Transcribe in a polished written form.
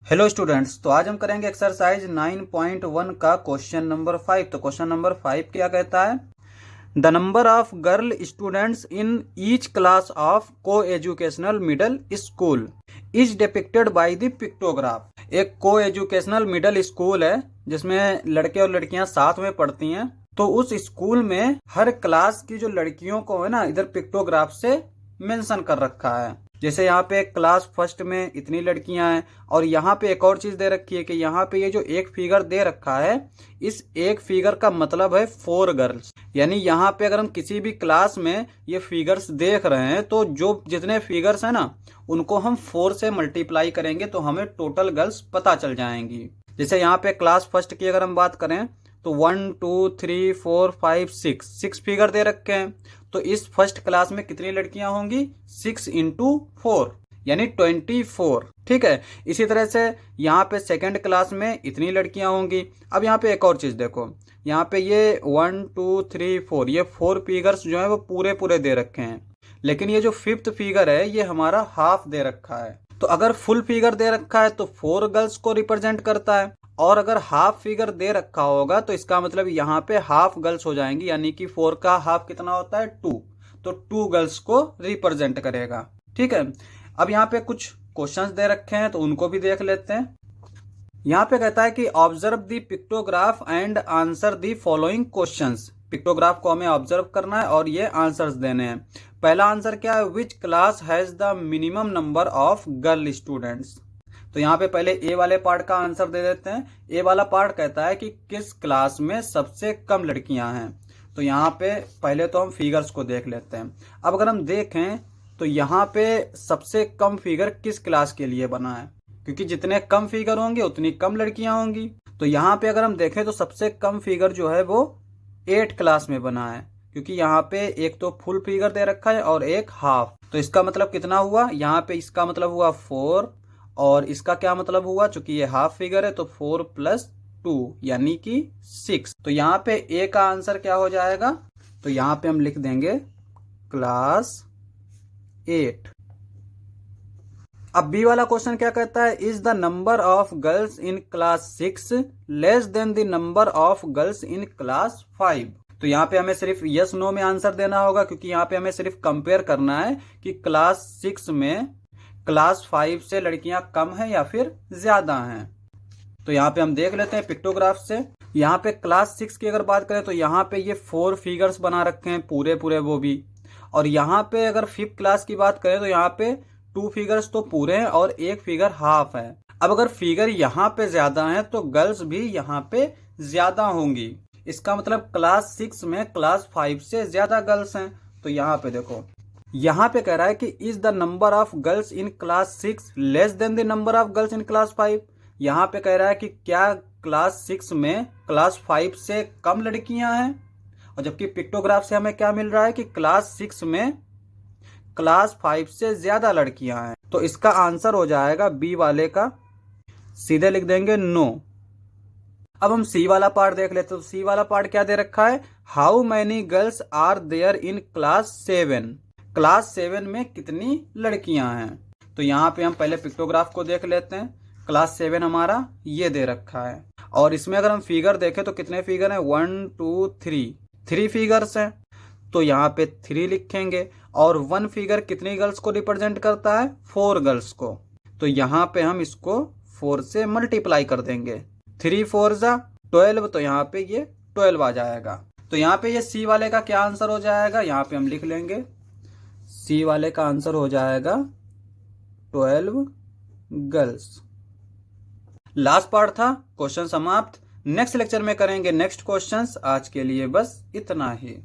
Hello students, तो आज हम करेंगे एक्सरसाइज 9.1 का क्वेश्चन नंबर 5। तो क्वेश्चन नंबर 5 क्या कहता है? The number of girl students in each class of coeducational middle school is depicted by the pictograph. एक को एजुकेशनल मिडल स्कूल है जिसमें लड़के और लड़कियां साथ में पढ़ती हैं। तो उस स्कूल में हर क्लास की जो लड़कियों को है ना, इधर पिक्टोग्राफ से मेंशन कर रखा है। जैसे यहाँ पे क्लास फर्स्ट में इतनी लड़कियां हैं, और यहाँ पे एक और चीज दे रखी है कि यहाँ पे ये जो एक फिगर दे रखा है, इस एक फिगर का मतलब है 4 गर्ल्स। यानी यहाँ पे अगर हम किसी भी क्लास में ये फिगर्स देख रहे हैं तो जो जितने फिगर्स हैं ना, उनको हम 4 से मल्टीप्लाई करेंगे तो हमें टोटल गर्ल्स पता चल जाएंगी। जैसे यहाँ पे क्लास फर्स्ट की अगर हम बात करें तो 1 2 3 4 5 6 फिगर दे रखे हैं। तो इस फर्स्ट क्लास में कितनी लड़कियां होंगी? 6 इंटू 4 यानी 24। ठीक है। इसी तरह से यहाँ पे सेकंड क्लास में इतनी लड़कियां होंगी। अब यहाँ पे एक और चीज देखो, यहाँ पे ये 1 2 3 4 ये 4 फिगर्स जो है वो पूरे पूरे दे रखे हैं, लेकिन ये जो फिफ्थ फिगर है ये हमारा हाफ दे रखा है। तो अगर फुल फिगर दे रखा है तो 4 गर्ल्स को रिप्रेजेंट करता है, और अगर हाफ फिगर दे रखा होगा तो इसका मतलब यहाँ पे हाफ गर्ल्स हो जाएंगी, यानी कि 4 का हाफ कितना होता है? 2। तो 2 गर्ल्स को रिप्रेजेंट करेगा। ठीक है। अब यहाँ पे कुछ क्वेश्चंस दे रखे हैं तो उनको भी देख लेते हैं। यहाँ पे कहता है कि observe the pictograph and answer the following questions. Pictograph को हमें ऑब्जर्व करना है और ये आंसर्स देने हैं। पहला आंसर क्या है? Which class has the minimum number of girl students. तो यहाँ पे पहले ए वाले पार्ट का आंसर दे देते हैं। ए वाला पार्ट कहता है कि किस क्लास में सबसे कम लड़कियां हैं। तो यहाँ पे पहले तो हम फिगर्स को देख लेते हैं। अब अगर हम देखें तो यहाँ पे सबसे कम फिगर किस क्लास के लिए बना है, क्योंकि जितने कम फिगर होंगे उतनी कम लड़कियां होंगी। तो यहाँ पे अगर हम देखें तो सबसे कम फिगर जो है वो 8 क्लास में बना है, क्योंकि यहाँ पे एक तो फुल फिगर दे रखा है और एक हाफ। तो इसका मतलब कितना हुआ? यहाँ पे इसका मतलब हुआ 4, और इसका क्या मतलब हुआ? चूंकि ये हाफ फिगर है तो 4 + 2 यानी कि 6। तो यहाँ पे ए का आंसर क्या हो जाएगा? तो यहाँ पे हम लिख देंगे क्लास 8। अब बी वाला क्वेश्चन क्या कहता है? Is the number of girls in class 6 less than the number of girls in class 5। तो यहाँ पे हमें सिर्फ यस नो में आंसर देना होगा, क्योंकि यहाँ पे हमें सिर्फ कंपेयर करना है कि क्लास 6 में क्लास 5 से लड़कियां कम हैं या फिर ज्यादा हैं। तो यहाँ पे हम देख लेते हैं पिक्टोग्राफ से। यहाँ पे क्लास 6 की अगर बात करें तो यहाँ पे ये 4 फिगर्स बना रखे हैं पूरे पूरे वो भी, और यहाँ पे अगर 5th क्लास की बात करें तो यहाँ पे 2 फिगर्स तो पूरे हैं और एक फिगर हाफ है। अब अगर फिगर यहाँ पे ज्यादा है तो गर्ल्स भी यहाँ पे ज्यादा होंगी। इसका मतलब क्लास 6 में क्लास 5 से ज्यादा गर्ल्स हैं। तो यहाँ पे देखो, यहाँ पे कह रहा है कि is the number of girls in class 6 less than the number of girls in class 5। यहाँ पे कह रहा है कि क्या क्लास 6 में क्लास 5 से कम लड़कियां हैं, और जबकि पिक्टोग्राफ से हमें क्या मिल रहा है कि क्लास 6 में क्लास 5 से ज्यादा लड़कियां हैं। तो इसका आंसर हो जाएगा बी वाले का, सीधे लिख देंगे नो। अब हम सी वाला पार्ट देख लेते हैं। तो सी वाला पार्ट क्या दे रखा है? How many girls are there in class 7। Class 7 में कितनी लड़कियां हैं? तो यहाँ पे हम पहले पिक्टोग्राफ को देख लेते हैं। क्लास 7 हमारा ये दे रखा है, और इसमें अगर हम फिगर देखें तो कितने फिगर हैं? 1 2 3 फिगर्स हैं। तो यहाँ पे 3 लिखेंगे, और 1 फिगर कितनी गर्ल्स को रिप्रेजेंट करता है? 4 गर्ल्स को। तो यहाँ पे हम इसको 4 से मल्टीप्लाई कर देंगे। 3 4 = 12, तो यहाँ पे ये 12 आ जाएगा। तो यहाँ पे ये सी वाले का क्या आंसर हो जाएगा? यहाँ पे हम लिख लेंगे सी वाले का आंसर हो जाएगा 12 गर्ल्स। लास्ट पार्ट था, क्वेश्चन समाप्त। नेक्स्ट लेक्चर में करेंगे नेक्स्ट क्वेश्चंस। आज के लिए बस इतना ही।